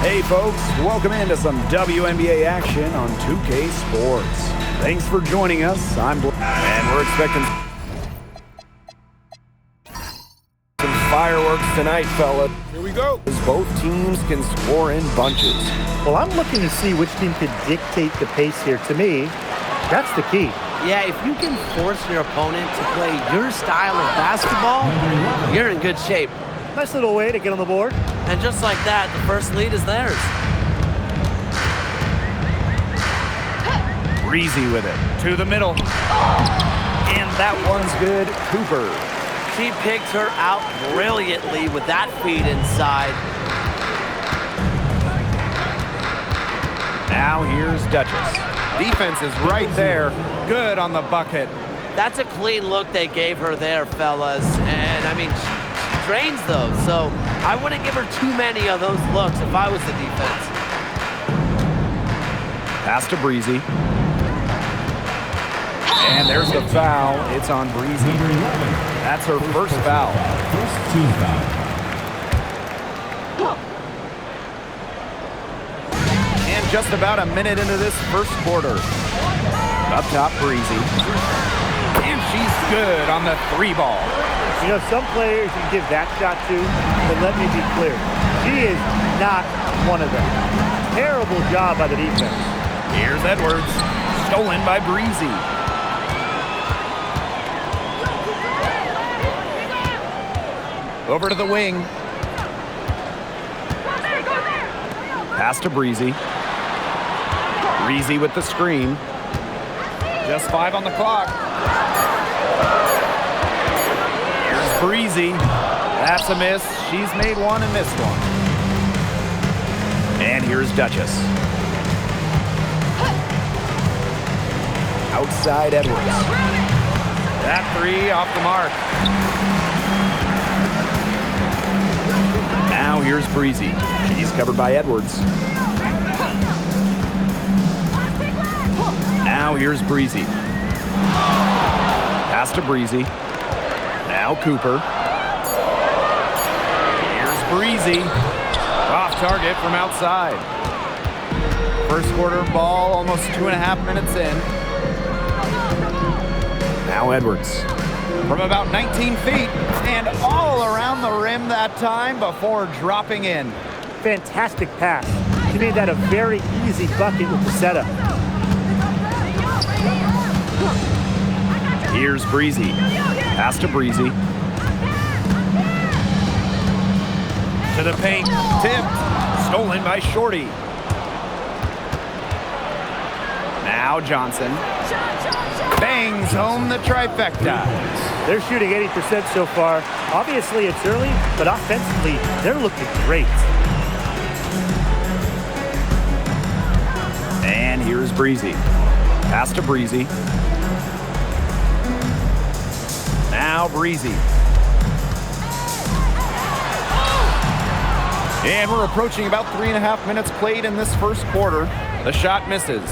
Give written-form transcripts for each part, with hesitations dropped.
Hey folks, welcome into some WNBA action on 2K Sports. Thanks for joining us. I'm Blake, and we're expecting some fireworks tonight, fella. Here we go. As both teams can score in bunches. Well, I'm looking to see which team could dictate the pace here. To me, that's the key. Yeah, if you can force your opponent to play your style of basketball, you're in good shape. Nice little way to get on the board. And just like that, the first lead is theirs. Breezy with it. To the middle. And that one's good. Cooper. She picked her out brilliantly with that feed inside. Now here's Duchess. Defense is right there. Good on the bucket. That's a clean look they gave her there, fellas. And, I mean, she drains those, so I wouldn't give her too many of those looks if I was the defense. Pass to Breezy. And there's the foul. It's on Breezy. That's her first foul. First team foul. And just about a minute into this first quarter. Up top, Breezy. And she's good on the three ball. You know, some players you can give that shot to, but let me be clear. She is not one of them. Terrible job by the defense. Here's Edwards. Stolen by Breezy. Over to the wing. Pass to Breezy. Breezy with the screen. Just 5 on the clock. Here's Breezy. That's a miss. She's made one and missed one. And here's Duchess. Outside Edwards. That three off the mark. Now here's Breezy. She's covered by Edwards. Now here's Breezy. Pass to Breezy. Now Cooper. Here's Breezy. Off target from outside. First quarter ball, almost 2.5 minutes in. Now Edwards. From about 19 feet and all around the rim that time before dropping in. Fantastic pass. She made that a very easy bucket with the setup. Here's Breezy. Pass to Breezy. To the paint. Tipped. Stolen by Shorty. Now Johnson. Bangs home the trifecta. They're shooting 80% so far. Obviously, it's early, but offensively, they're looking great. And here's Breezy. Pass to Breezy. Now Breezy. And we're approaching about 3.5 minutes played in this first quarter. The shot misses.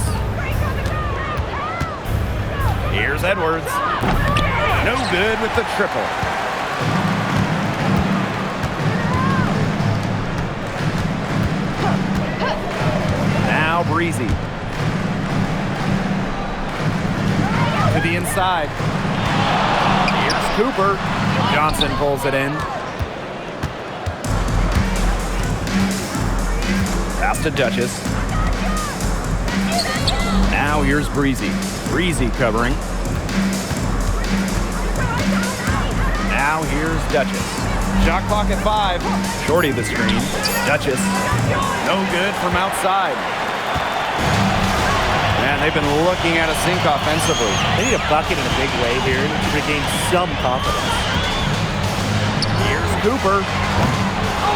Here's Edwards. No good with the triple. Now Breezy. To the inside. Here's Cooper. Johnson pulls it in. Pass to Duchess. Now here's Breezy. Breezy covering. Now here's Duchess. Shot clock at 5. Shorty the screen. Duchess. No good from outside. Man, they've been looking at a sink offensively. They need a bucket in a big way here to regain some confidence. Here's Cooper.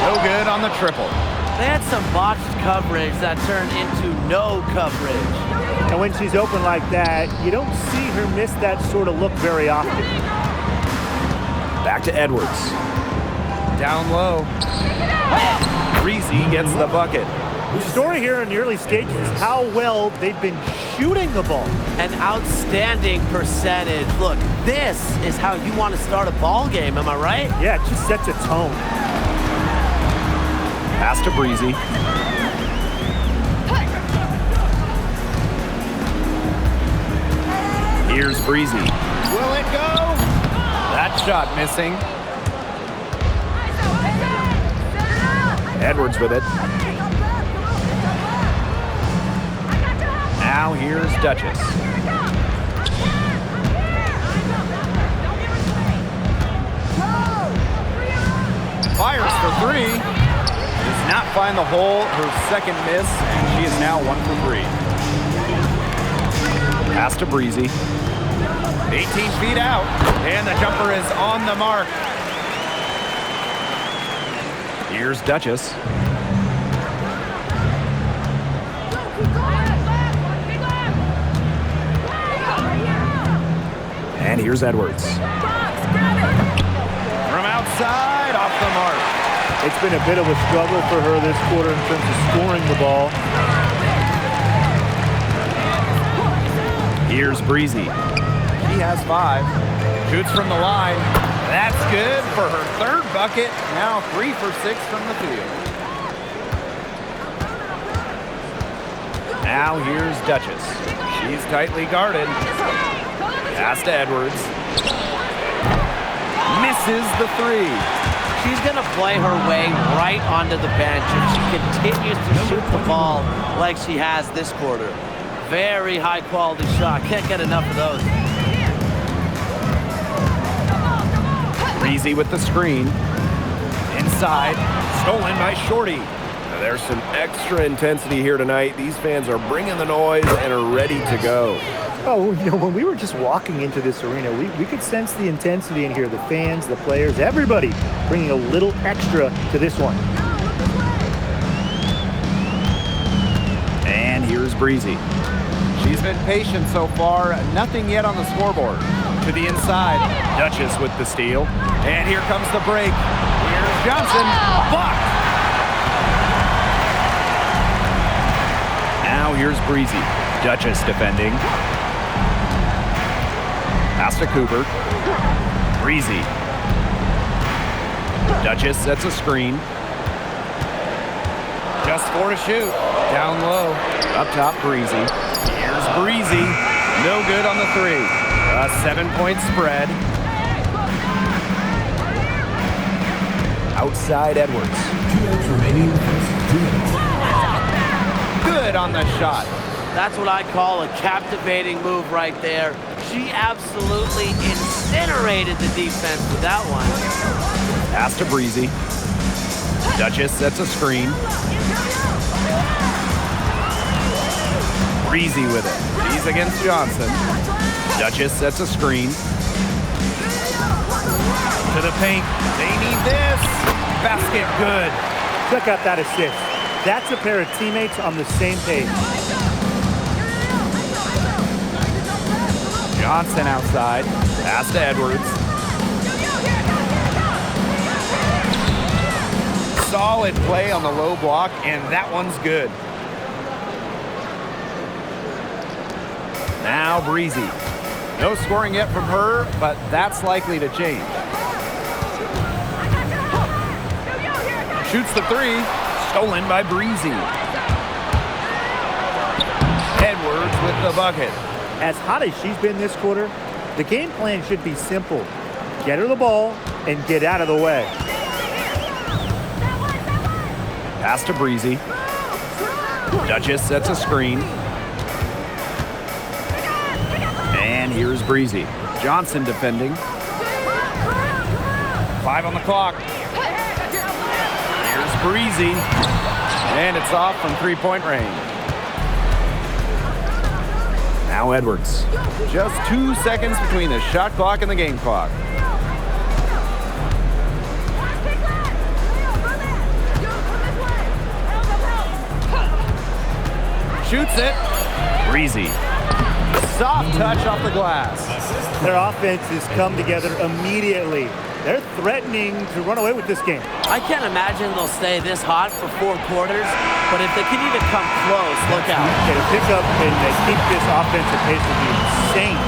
No good on the triple. They had some botched coverage that turned into no coverage. And when she's open like that, you don't see her miss that sort of look very often. Back to Edwards. Down low. Breezy gets the bucket. The story here in the early stages is how well they've been shooting the ball. An outstanding percentage. Look, this is how you want to start a ball game, am I right? Yeah, it just sets a tone. Pass to Breezy. Here's Breezy. Will it go? That shot missing. Edwards with it. Now here's Duchess. Fires for three. Does not find the hole. Her second miss, and she is now 1 for 3. Pass to Breezy. 18 feet out, and the jumper is on the mark. Here's Duchess. And here's Edwards. From outside, off the mark. It's been a bit of a struggle for her this quarter in terms of scoring the ball. Here's Breezy. She has 5. Shoots from the line. That's good for her third bucket. Now 3 for 6 from the field. Now here's Duchess. She's tightly guarded. Pass to Edwards. Misses the 3. She's going to play her way right onto the bench if she continues to shoot the ball like she has this quarter. Very high quality shot. Can't get enough of those. Breezy with the screen. Inside. Stolen by Shorty. There's some extra intensity here tonight. These fans are bringing the noise and are ready to go. Oh, you know, when we were just walking into this arena, we could sense the intensity in here. The fans, the players, everybody bringing a little extra to this one. And here's Breezy. She's been patient so far. Nothing yet on the scoreboard. To the inside. Duchess with the steal. And here comes the break. Here's Johnson. Blocked. Now here's Breezy. Duchess defending. Pass to Cooper. Breezy. Duchess sets a screen. Just 4 to shoot. Down low. Up top, Breezy. Here's Breezy. No good on the 3. A 7-point spread. Outside Edwards. Good on the shot. That's what I call a captivating move right there. She absolutely incinerated the defense with that one. Pass to Breezy. Duchess sets a screen. Breezy with it. She's against Johnson. Duchess sets a screen. To the paint. They need this. Basket good. Check out that assist. That's a pair of teammates on the same page. Johnson outside. Pass to Edwards. Solid play on the low block, and that one's good. Now Breezy. No scoring yet from her, but that's likely to change. Shoots the 3. Stolen by Breezy. Edwards with the bucket. As hot as she's been this quarter, the game plan should be simple. Get her the ball and get out of the way. Pass to Breezy. Duchess sets a screen. And here's Breezy. Johnson defending. 5 on the clock. Here's Breezy. And it's off from 3-point range. Now Edwards. Just 2 seconds between the shot clock and the game clock. Shoots it. Breezy. Soft touch off the glass. Their offense has come together immediately. They're threatening to run away with this game. I can't imagine they'll stay this hot for 4 quarters, but if they can even come close, look out. Get a pickup and they keep this offensive pace will be insane.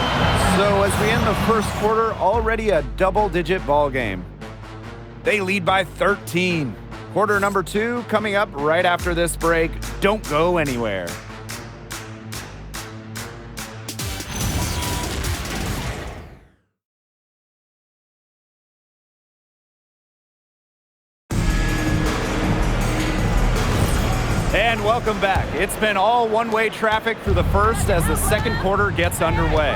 So as we end the first quarter, already a double-digit ball game. They lead by 13. Quarter number 2 coming up right after this break. Don't go anywhere. And welcome back. It's been all one-way traffic through the first as the second quarter gets underway.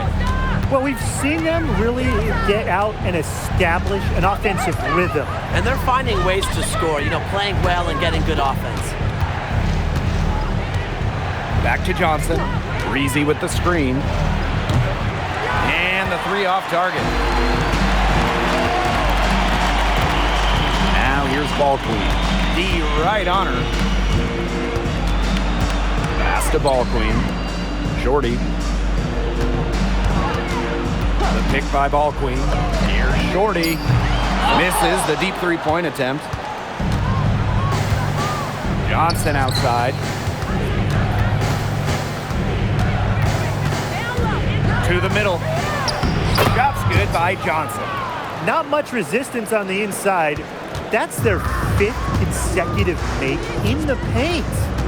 Well, we've seen them really get out and establish an offensive rhythm. And they're finding ways to score, playing well and getting good offense. Back to Johnson. Breezy with the screen. And the three off target. Now here's Ball Queen. D right on her. Pass to Ball Queen. Shorty. The pick by Ball Queen. Here's Shorty. Misses the deep three-point attempt. Johnson outside. To the middle. Shot's good by Johnson. Not much resistance on the inside. That's their 5th consecutive make in the paint.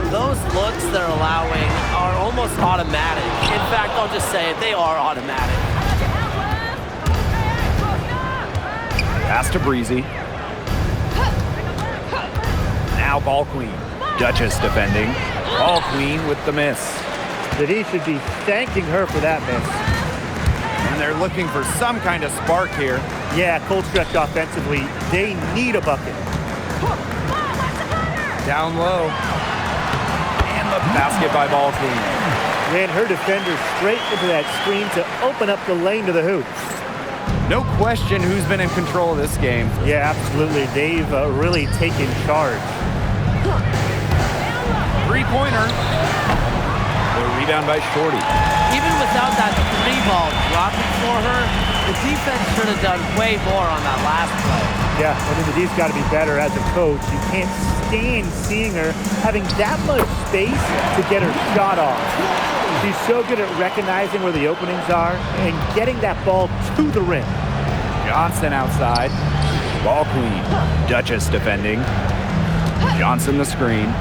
Those looks they're allowing are almost automatic. In fact, I'll just say it, they are automatic. Pass to Breezy. Now Ball Queen. Duchess defending. Ball Queen with the miss. That he should be thanking her for that miss. And they're looking for some kind of spark here. Yeah, cold stretch offensively. They need a bucket. Down low. And the basket by Ball Queen. Ran her defender straight into that screen to open up the lane to the hoop. No question who's been in control of this game. Yeah, absolutely. They've really taken charge. Three-pointer. The rebound by Shorty. Even without that three ball dropping for her, the defense should have done way more on that last play. Yeah, I mean, the D's got to be better as a coach. You can't stand seeing her having that much space to get her shot off. She's so good at recognizing where the openings are and getting that ball to the rim. Johnson outside. Ball Queen. Duchess defending. Johnson the screen.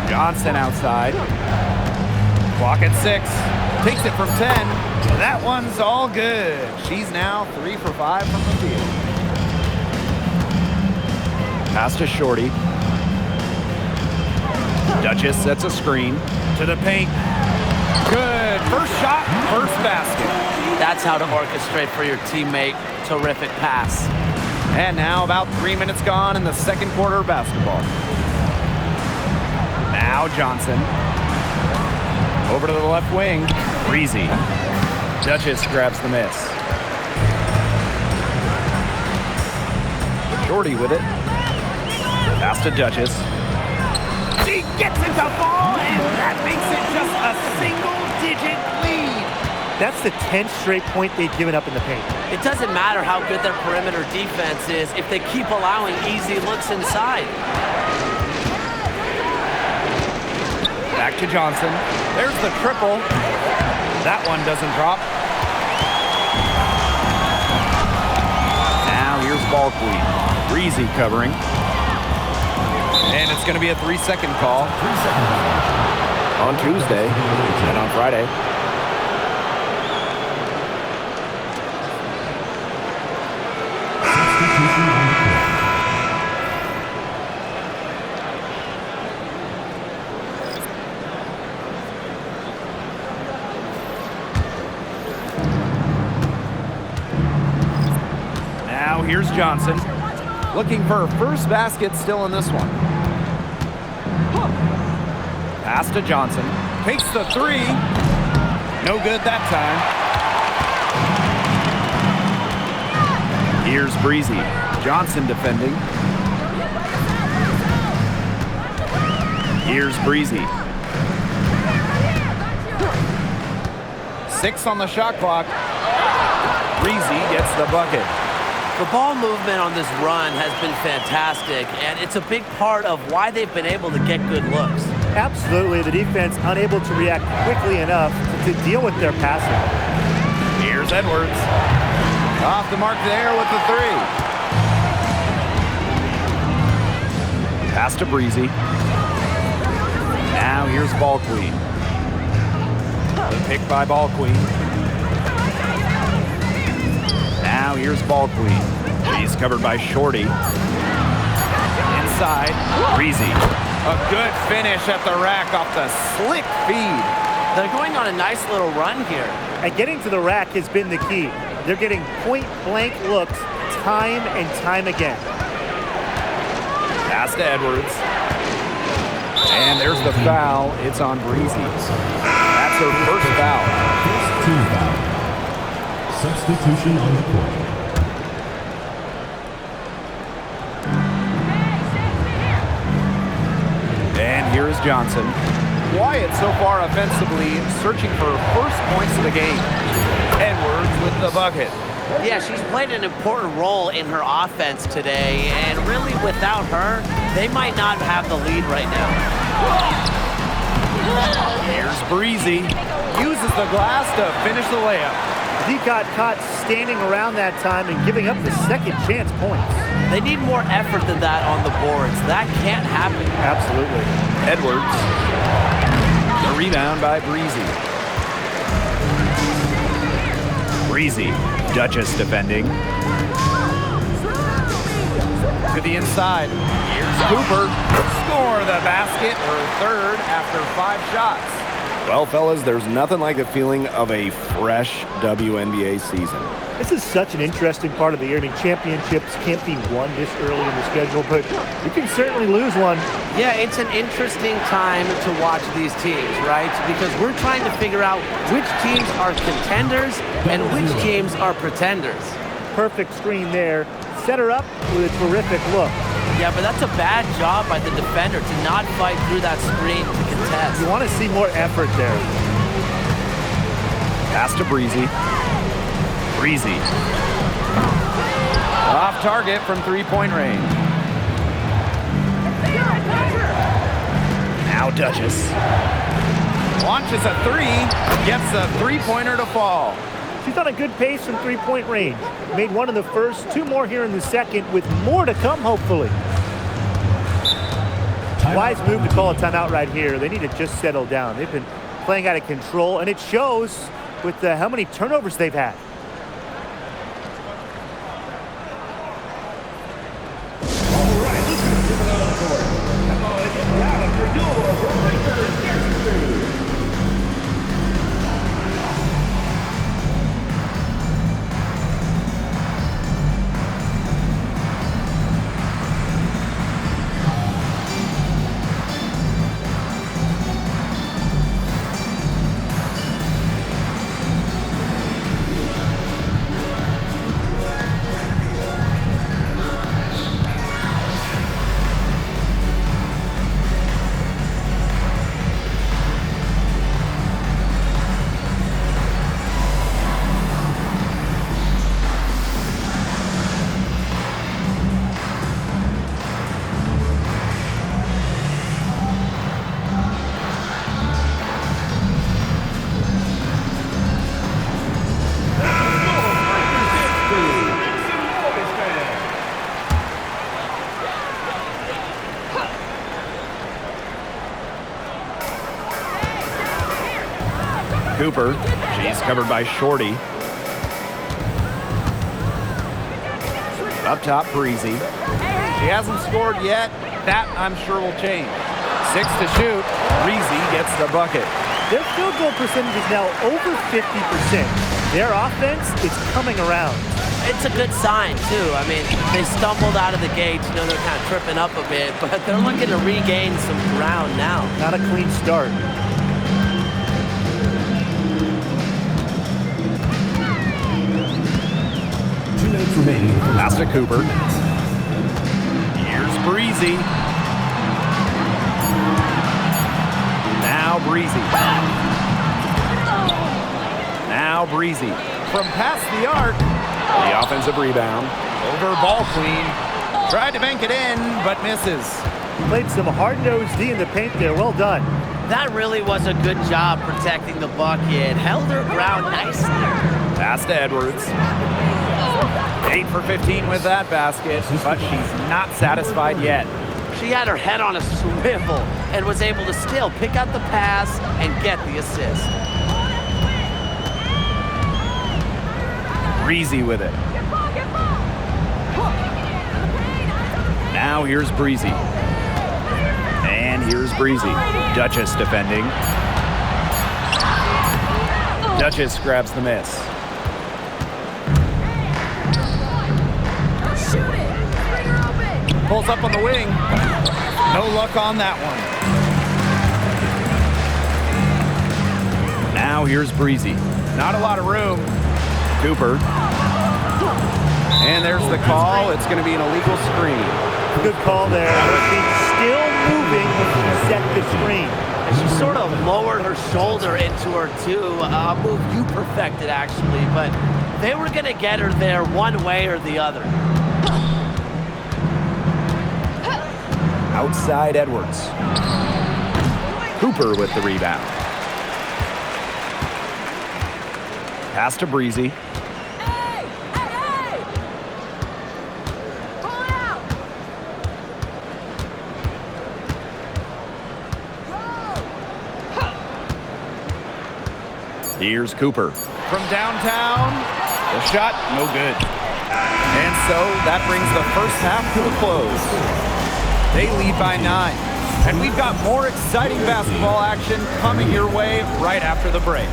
Johnson outside. Clock at 6. Takes it from 10. That one's all good. She's now 3 for 5 from the field. Pass to Shorty. Duchess sets a screen to the paint. Good. First shot, first basket. That's how to orchestrate for your teammate. Terrific pass. And now about 3 minutes gone in the second quarter of basketball. Now Johnson. Over to the left wing. Breezy. Duchess grabs the miss. Shorty with it. Pass to Duchess. She gets it to fall, and that makes it just a single-digit lead. That's the 10th straight point they've given up in the paint. It doesn't matter how good their perimeter defense is if they keep allowing easy looks inside. Back to Johnson. There's the triple. That one doesn't drop. Now here's Ball Queen. Breezy covering. And it's going to be a 3-second call. On Tuesday and on Friday. Now here's Johnson. Looking for her first basket still in this one. Pass to Johnson. Takes the three. No good that time. Here's Breezy. Johnson defending. Here's Breezy. 6 on the shot clock. Breezy gets the bucket. The ball movement on this run has been fantastic, and it's a big part of why they've been able to get good looks. Absolutely, the defense unable to react quickly enough to deal with their passing. Here's Edwards. Off the mark there with the three. Pass to Breezy. Now here's Ball Queen. The pick by Ball Queen. Now here's Ball Queen. She's covered by Shorty. inside. Breezy. A good finish at the rack off the slick feed. They're going on a nice little run here. And getting to the rack has been the key. They're getting point-blank looks time and time again. Pass to Edwards. And there's the foul. It's on Breezy. That's her first foul. Team foul. Substitution on the court. And here's Johnson. Quiet so far offensively, searching for first points of the game. Edwards with the bucket. Yeah, she's played an important role in her offense today, and really without her, they might not have the lead right now. Here's Breezy. Uses the glass to finish the layup. He got caught standing around that time and giving up the second chance points. They need more effort than that on the boards. That can't happen. Absolutely. Edwards. The rebound by Breezy. Breezy. Duchess defending. To the inside. Here's Cooper. Score the basket, her third after 5 shots. Well, fellas, there's nothing like the feeling of a fresh WNBA season. This is such an interesting part of the year. I mean, championships can't be won this early in the schedule, but you can certainly lose one. Yeah, it's an interesting time to watch these teams, right? Because we're trying to figure out which teams are contenders and which teams are pretenders. Perfect screen there. Set her up with a terrific look. Yeah, but that's a bad job by the defender to not fight through that screen to contest. You want to see more effort there. Pass to Breezy. Breezy. Off target from 3-point range. Now Duchess. Launches a 3. Gets a 3-pointer to fall. She's on a good pace from 3-point range. Made one in the first, 2 more here in the second, with more to come, hopefully. Wise move to call a timeout right here. They need to just settle down. They've been playing out of control, and it shows with how many turnovers they've had. Cooper. She's covered by Shorty. Up top, Breezy. She hasn't scored yet. That, I'm sure, will change. 6 to shoot. Breezy gets the bucket. Their field goal percentage is now over 50%. Their offense is coming around. It's a good sign, too. I mean, they stumbled out of the gates. You know, they're kind of tripping up a bit, but they're looking to regain some ground now. Not a clean start. Pass to Cooper. Here's Breezy. Now Breezy. Now Breezy. From past the arc. The offensive rebound. Over ball clean. Tried to bank it in, but misses. Played some hard-nosed D in the paint there. Well done. That really was a good job protecting the bucket. Held her ground nicely. Pass to Edwards. 8 for 15 with that basket, but she's not satisfied yet. She had her head on a swivel and was able to still pick up the pass and get the assist. Breezy with it. Now here's Breezy. And here's Breezy. Duchess defending. Duchess grabs the miss. Pulls up on the wing. No luck on that one. Now here's Breezy. Not a lot of room. Cooper. And there's the call. It's going to be an illegal screen. Good call there. Her feet still moving when she set the screen. And she sort of lowered her shoulder into her too. A move you perfected, actually. But they were going to get her there one way or the other. Outside Edwards. Cooper with the rebound. Pass to Breezy. Here's Cooper. From downtown, the shot, no good. And so that brings the first half to a close. They lead by 9. And we've got more exciting basketball action coming your way right after the break.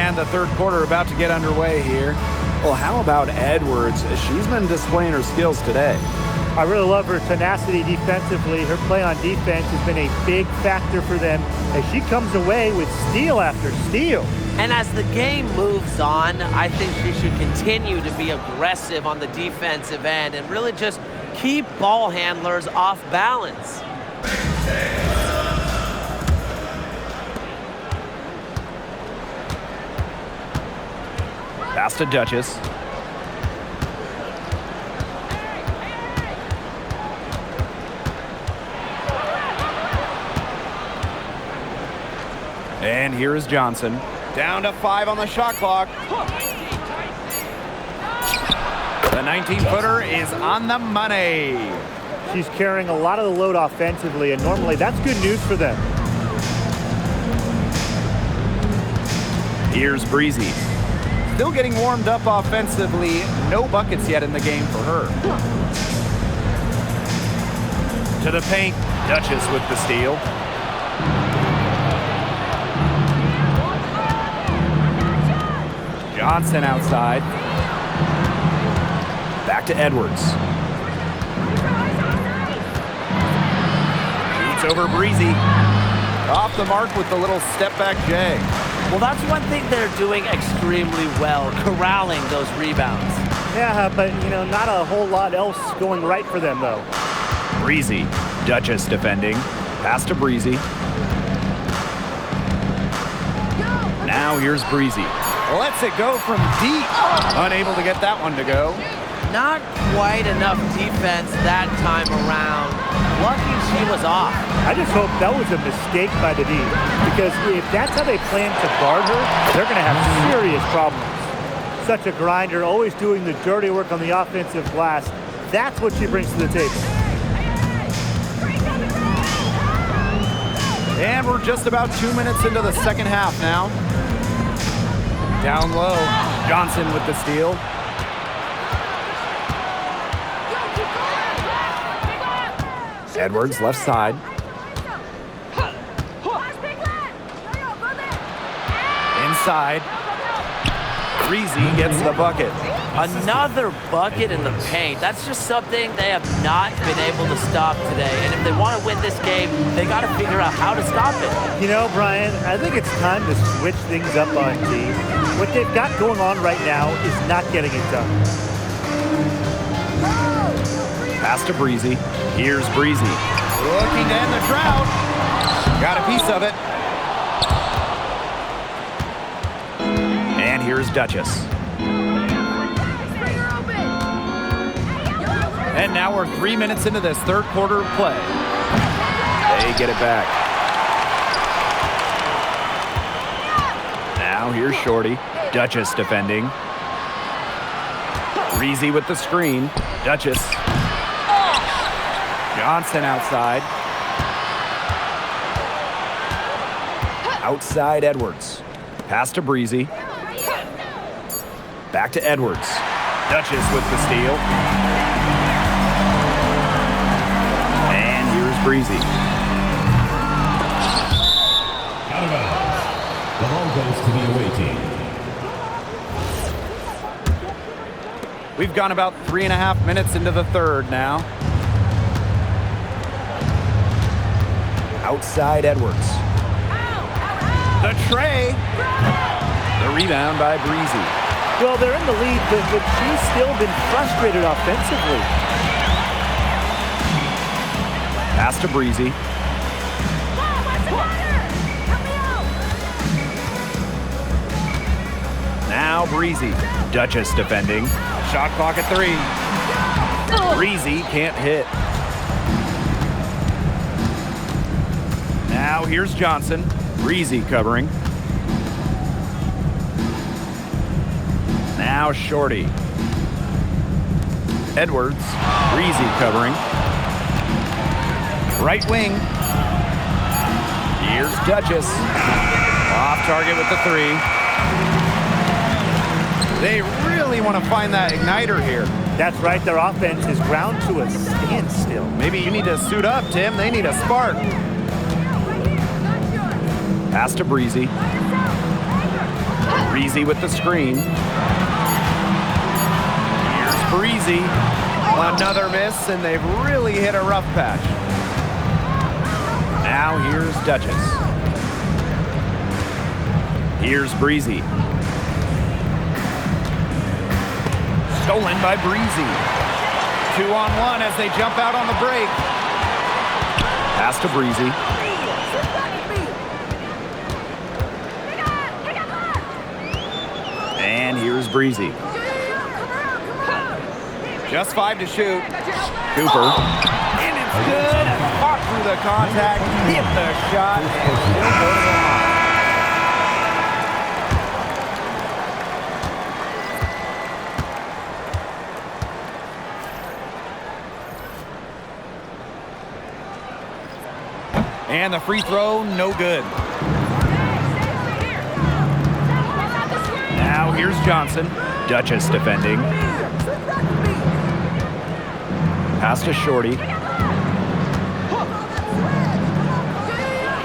The third quarter about to get underway here. Well, how about Edwards? She's been displaying her skills today. I really love her tenacity defensively. Her play on defense has been a big factor for them as she comes away with steal after steal. And as the game moves on, I think she should continue to be aggressive on the defensive end and really just keep ball handlers off balance. Pass to Duchess. And here is Johnson. Down to 5 on the shot clock. The 19-footer is on the money. She's carrying a lot of the load offensively, and normally that's good news for them. Here's Breezy. Still getting warmed up offensively. No buckets yet in the game for her. To the paint. Duchess with the steal. Johnson outside. Back to Edwards. Shoots over Breezy. Off the mark with the little step back J. Well, that's one thing they're doing extremely well, corralling those rebounds. Yeah, but, not a whole lot else going right for them, though. Breezy. Duchess defending. Pass to Breezy. Now here's Breezy. Lets it go from deep. Unable to get that one to go. Not quite enough defense that time around. Lucky she was off. I just hope that was a mistake by the D, because if that's how they plan to guard her, they're going to have serious problems. Such a grinder, always doing the dirty work on the offensive glass. That's what she brings to the table. And we're just about 2 minutes into the second half now. Down low, Johnson with the steal. Edwards left side. Inside. Breezy gets the bucket. Another bucket in the paint. That's just something they have not been able to stop today. And if they want to win this game, they got to figure out how to stop it. You know, Brian, I think it's time to switch things up on D. What they've got going on right now is not getting it done. Pass to Breezy. Here's Breezy. Looking to end the drought. Got a piece of it. And here's Duchess. And now we're 3 minutes into this third quarter of play. They get it back. Now here's Shorty. Duchess defending. Breezy with the screen. Duchess. Johnson outside. Outside Edwards. Pass to Breezy. Back to Edwards. Duchess with the steal. And here's Breezy. Out of bounds. The ball goes to the away team. We've gone about 3.5 minutes into the third now. Outside Edwards. The tray. The rebound by Breezy. Well, they're in the lead, but she's still been frustrated offensively. Pass to Breezy. Now Breezy. Duchess defending. Shot clock at 3. Breezy can't hit. Now here's Johnson. Breezy covering. Now Shorty. Edwards. Breezy covering. Right wing. Here's Duchess. Off target with the 3. They really want to find that igniter here. That's right, their offense is ground to a standstill. Maybe you need to suit up, Tim. They need a spark. Pass to Breezy. Breezy with the screen. Here's Breezy. Another miss, and they've really hit a rough patch. Now here's Duchess. Here's Breezy. Stolen by Breezy. 2-on-1 as they jump out on the break. Pass to Breezy. And here's Breezy. Just 5 to shoot. Cooper. And it's good. Fought through the contact. Hit the shot. And still go to the line. And the free throw, no good. Now here's Johnson. Duchess defending. Pass to Shorty.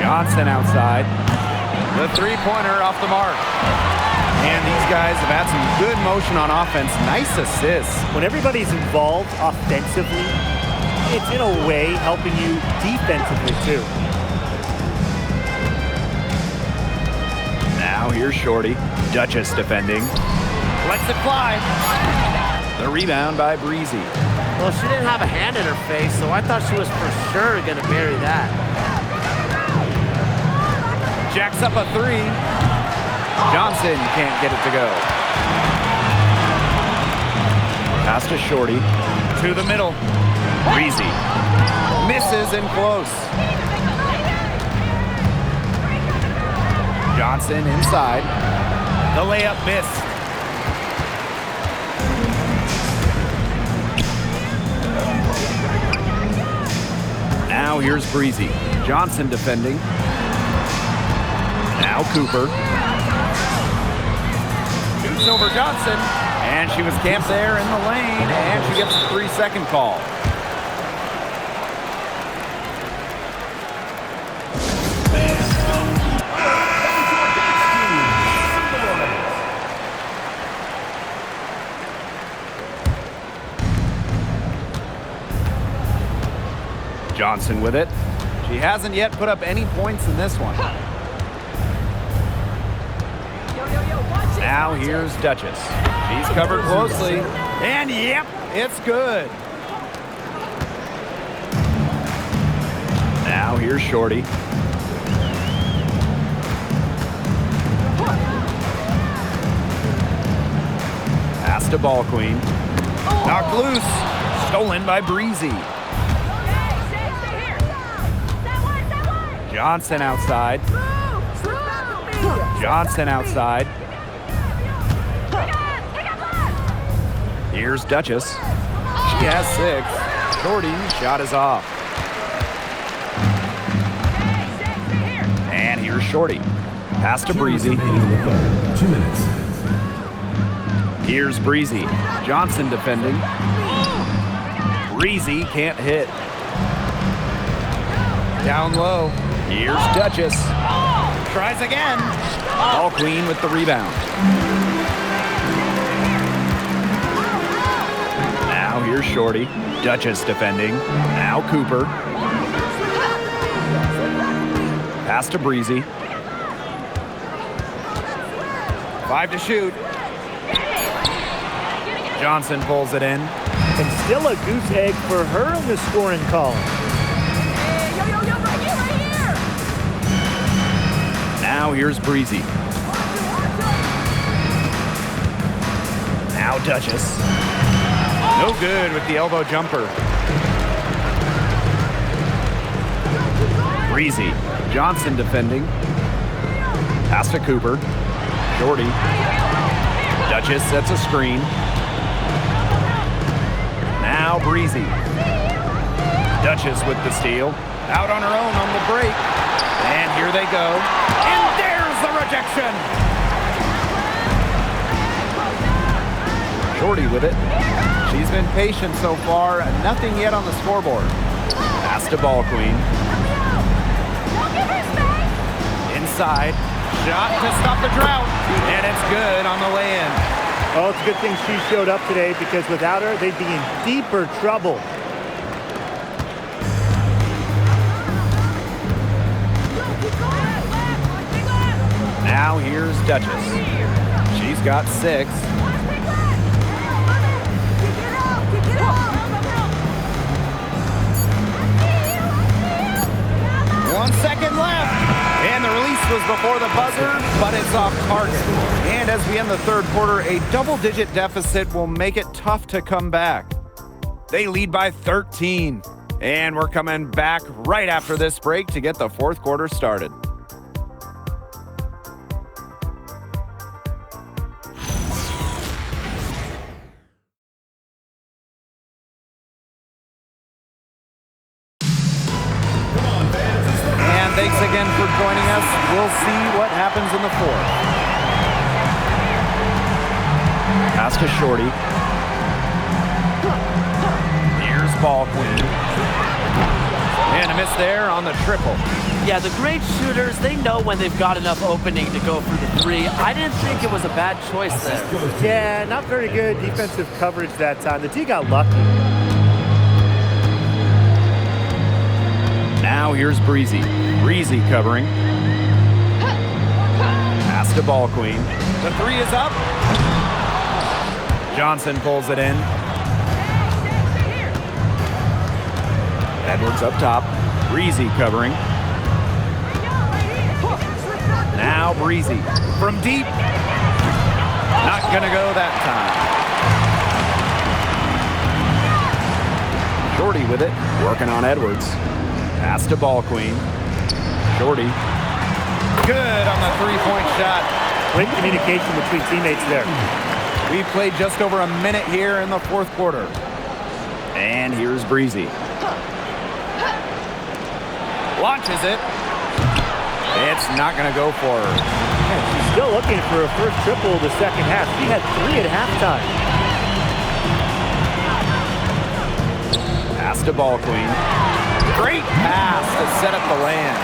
Johnson outside. The three-pointer off the mark. And these guys have had some good motion on offense. Nice assists. When everybody's involved offensively, it's in a way helping you defensively too. Now here's Shorty. Duchess defending. Lets it fly. The rebound by Breezy. Well, she didn't have a hand in her face, so I thought she was for sure going to bury that. Jacks up a 3. Johnson can't get it to go. Pass to Shorty. To the middle. Breezy. Misses and close. Johnson inside. The layup missed. Now here's Breezy. Johnson defending. Now Cooper. Shoots over Johnson. And she was camped there in the lane. And she gets a 3-second call. Johnson with it. She hasn't yet put up any points in this one. Now here's Duchess. She's covered closely. And yep, it's good. Now here's Shorty. Pass to Ball Queen. Knocked loose. Stolen by Breezy. Johnson outside. Johnson outside. Here's Duchess. She has 6. Shorty, shot is off. And here's Shorty. Pass to Breezy. 2 minutes. Here's Breezy. Johnson defending. Breezy can't hit. Down low. Here's Duchess. Tries again. Ball Queen with the rebound. Now here's Shorty. Duchess defending. Now Cooper. Pass to Breezy. 5 to shoot. Johnson pulls it in. And still a goose egg for her in the scoring column. Now here's Breezy. Now Duchess. No good with the elbow jumper. Breezy. Johnson defending. Pass to Cooper. Shorty. Duchess sets a screen. Now Breezy. Duchess with the steal. Out on her own on the break. And here they go. And there's the rejection. Shorty with it. She's been patient so far. Nothing yet on the scoreboard. Pass to Ball Queen. Inside. Shot to stop the drought. And it's good on the way in. Oh, it's a good thing she showed up today because without her, they'd be in deeper trouble. Now here's Duchess. She's got 6. One second left. And the release was before the buzzer, but it's off target. And as we end the third quarter, a double-digit deficit will make it tough to come back. They lead by 13. And we're coming back right after this break to get the fourth quarter started. Thanks again for joining us. We'll see what happens in the fourth. Pass to Shorty. Here's Ball Queen. And a miss there on the triple. Yeah, the great shooters, they know when they've got enough opening to go for the 3. I didn't think it was a bad choice there. Yeah, not very good defensive coverage that time. The D got lucky. Now here's Breezy. Breezy covering. Pass to Ball Queen. The 3 is up. Johnson pulls it in. Edwards up top. Breezy covering. Now Breezy from deep. Not gonna go that time. Shorty with it. Working on Edwards. Pass to Ball Queen. Shorty. Good on the 3-point shot. Great communication between teammates there. We've played just over a minute here in the fourth quarter. And here's Breezy. Launches it. It's not going to go for her. Yeah, she's still looking for her first triple of the second half. She had 3 at halftime. Pass to Ball Queen. Great pass to set up the land.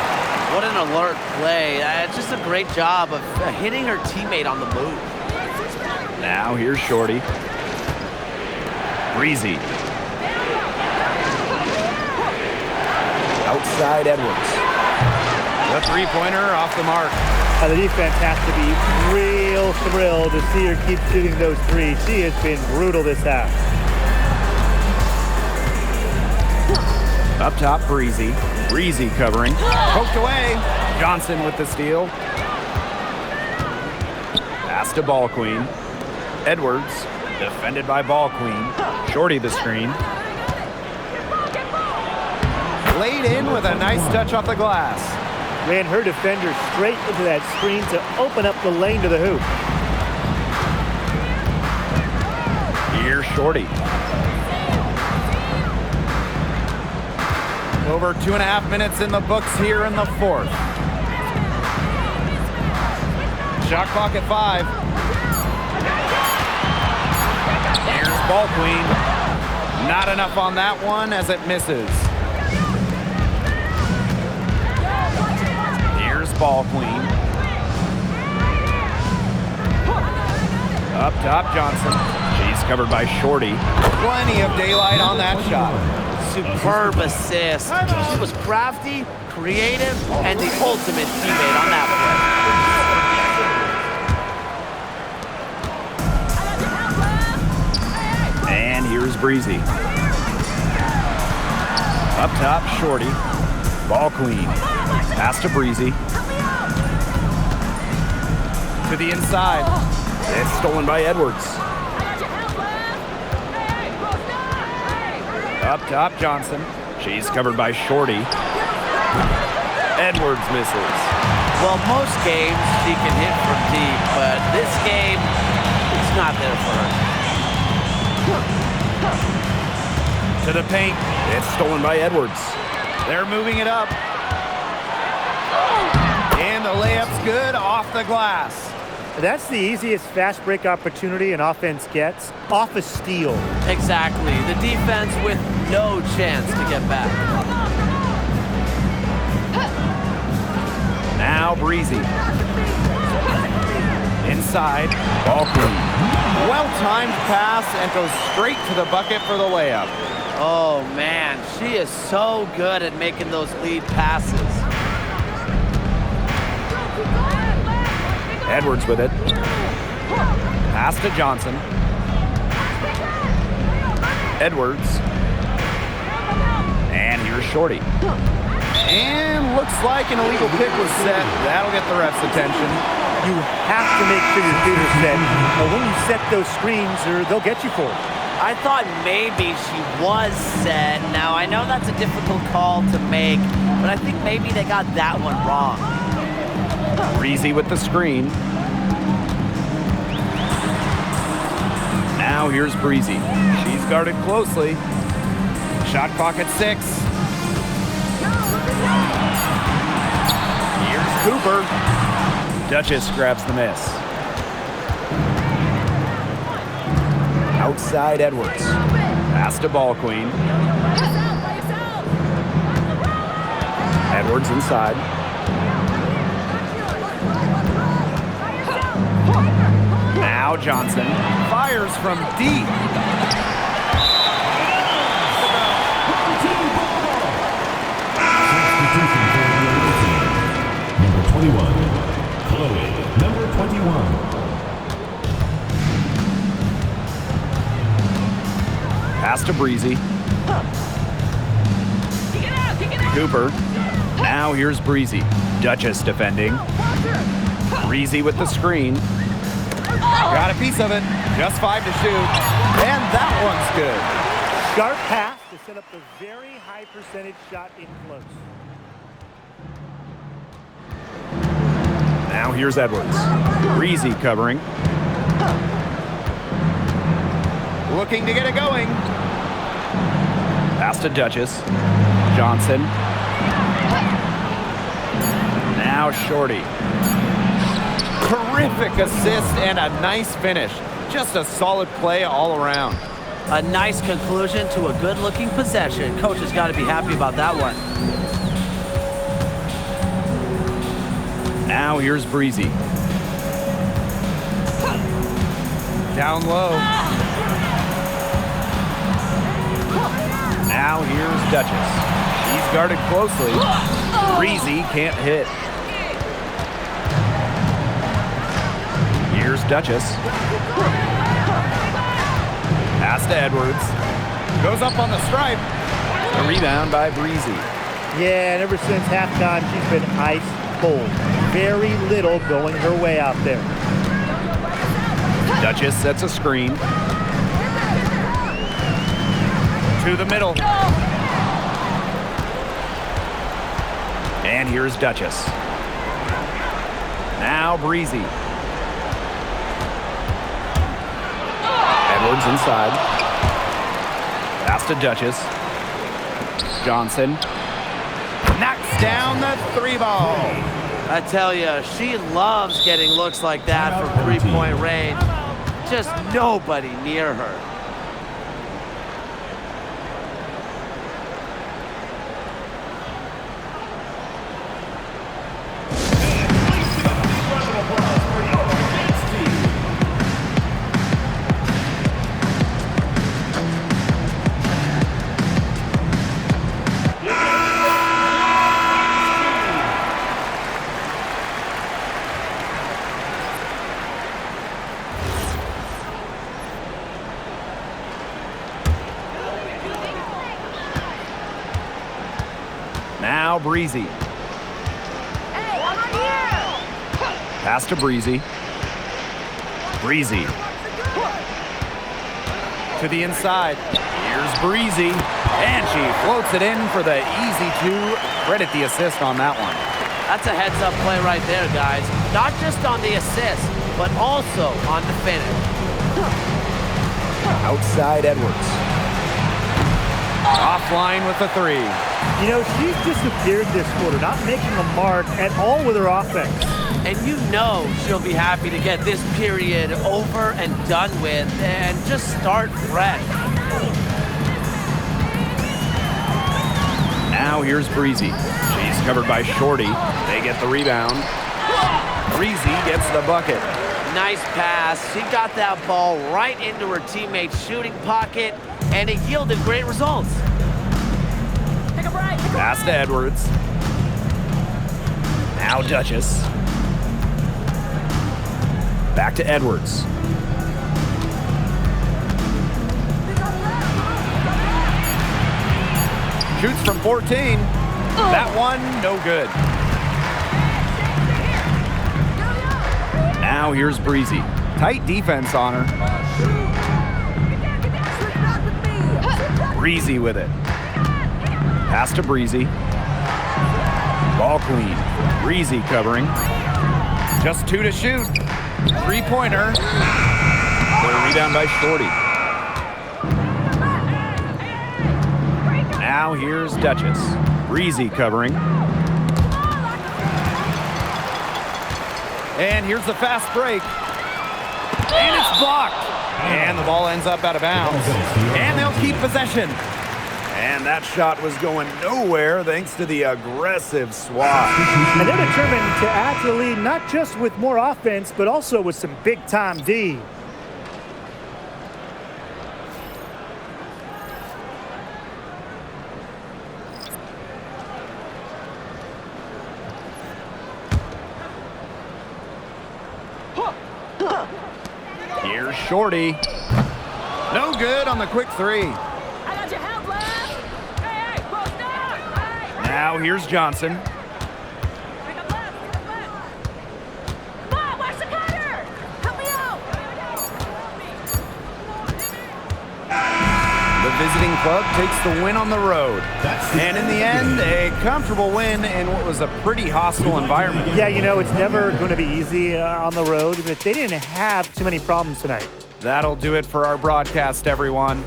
What an alert play. It's just a great job of hitting her teammate on the move. Now here's Shorty. Breezy. Outside Edwards. The three-pointer off the mark. Now, the defense has to be real thrilled to see her keep shooting those threes. She has been brutal this half. Up top, Breezy. Breezy covering. Poked away. Johnson with the steal. Pass to Ball Queen. Edwards, defended by Ball Queen. Shorty the screen. Laid in with a nice touch off the glass. Ran her defender straight into that screen to open up the lane to the hoop. Here's Shorty. Over 2.5 minutes in the books here in the fourth. Shot clock at 5. Here's Ball Queen. Not enough on that one as it misses. Here's Ball Queen. Up top, Johnson. She's covered by Shorty. Plenty of daylight on that shot. Superb assist. She was crafty, creative, and the ultimate teammate on that play. And here's Breezy. Up top, Shorty. Ball Queen. Pass to Breezy. To the inside. It's stolen by Edwards. Up top, Johnson. She's covered by Shorty. Edwards misses. Well, most games she can hit from deep, but this game, it's not there for her. To the paint. It's stolen by Edwards. They're moving it up. And the layup's good off the glass. That's the easiest fast break opportunity an offense gets, off a steal. Exactly. The defense with no chance to get back. Now Breezy. Inside. Ball Queen. Well-timed pass and goes straight to the bucket for the layup. Oh, man. She is so good at making those lead passes. Edwards with it. Pass to Johnson. Edwards. And here's Shorty. And looks like an illegal pick was set. That'll get the ref's attention. You have to make sure your feet are set. But when you set those screens, they'll get you for it. I thought maybe she was set. Now, I know that's a difficult call to make, but I think maybe they got that one wrong. Breezy with the screen. Now here's Breezy. She's guarded closely. Shot clock at 6. Here's Cooper. Duchess grabs the miss. Outside Edwards. Pass to Ball Queen. Edwards inside. Now Johnson fires from deep. Number 21, Chloe. Number 21. Pass to Breezy. Cooper. Now here's Breezy. Duchess defending. Breezy with the screen. Got a piece of it. Just 5 to shoot. And that one's good. Sharp pass to set up the very high percentage shot in close. Now here's Edwards. Breezy covering. Looking to get it going. Pass to Duchess. Johnson. Now Shorty. Terrific assist and a nice finish. Just a solid play all around. A nice conclusion to a good-looking possession. Coach has got to be happy about that one. Now here's Breezy. Down low. Now here's Duchess. She's guarded closely. Breezy can't hit. Here's Duchess. Pass to Edwards. Goes up on the stripe. A rebound by Breezy. Yeah, and ever since halftime, she's been ice cold. Very little going her way out there. Duchess sets a screen. To the middle. And here's Duchess. Now Breezy. Edwards inside. Pass to Duchess. Johnson knocks down the three ball. I tell you, she loves getting looks like that from three-point range. Just nobody near her. Now Breezy. Hey, I'm right here. Pass to Breezy. Breezy. To the inside. Here's Breezy. And she floats it in for the easy two. Credit the assist on that one. That's a heads-up play right there, guys. Not just on the assist, but also on the finish. Outside Edwards. Offline with the three. You know, she's disappeared this quarter, not making a mark at all with her offense. And you know she'll be happy to get this period over and done with and just start fresh. Now here's Breezy. She's covered by Shorty. They get the rebound. Breezy gets the bucket. Nice pass. She got that ball right into her teammate's shooting pocket, and it yielded great results. Take a break. Pass to Edwards. Now Duchess. Back to Edwards. Shoots from 14. That one, no good. Now here's Breezy. Tight defense on her. Breezy with it. Pass to Breezy. Ball clean. Breezy covering. Just two to shoot. Three-pointer. The rebound by Shorty. Now here's Duchess. Breezy covering. And here's the fast break. And it's blocked. And the ball ends up out of bounds. And they'll keep possession. And that shot was going nowhere thanks to the aggressive swat. And they're determined to add to the lead, not just with more offense, but also with some big-time D. Here's Shorty. No good on the quick three. I got your help, left. Hey, post up. Hey. Now here's Johnson. Pick up left. Come on, watch the cutter. Help me out. The visiting club takes the win on the road. And in the end, a comfortable win in what was a pretty hostile environment. Yeah, you know, it's never going to be easy on the road, but they didn't have too many problems tonight. That'll do it for our broadcast, everyone.